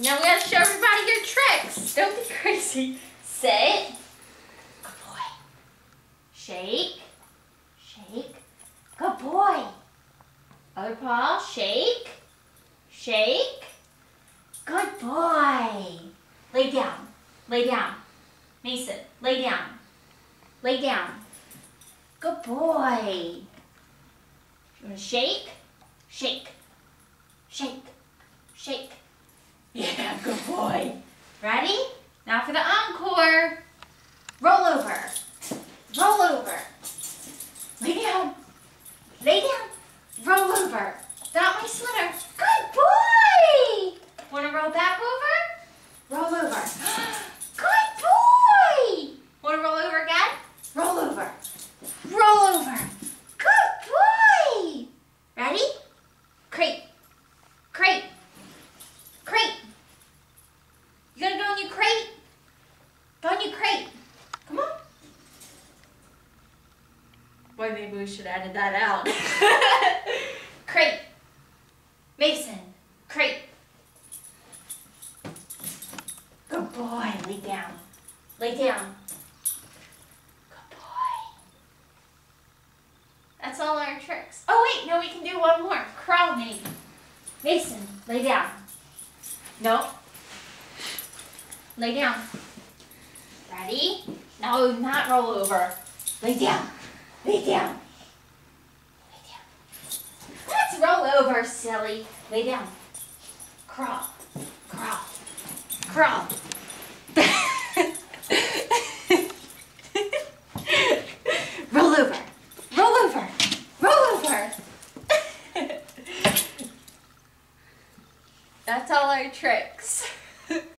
Now we gotta show everybody your tricks. Don't be crazy. Sit. Good boy. Shake. Shake. Good boy. Other paw. Shake. Shake. Good boy. Lay down. Lay down. Mason, lay down. Lay down. Good boy. You want to shake? Shake. Shake. Shake. Yeah, good boy. Ready? Now for the encore. Roll over. Roll over. Lay down. Lay down. Roll over. Not my sweater. Good boy. Want to roll back over? Roll over. Good boy. Want to roll over again? Roll over. Roll over. Good boy. Ready? Crate. Crate. Crate. You gonna go in your crate? Go in your crate. Come on. Boy, maybe we should have added that out. Crate. Mason. Crate. Good boy. Lay down. Lay down. Good boy. That's all our tricks. Oh wait, no, we can do one more. Crawl maybe. Mason, lay down. No. Lay down. Ready? No, not roll over. Lay down. Lay down. Lay down. Let's roll over, silly. Lay down. Crawl. Crawl. Crawl. Roll over. Roll over. Roll over. That's all our tricks.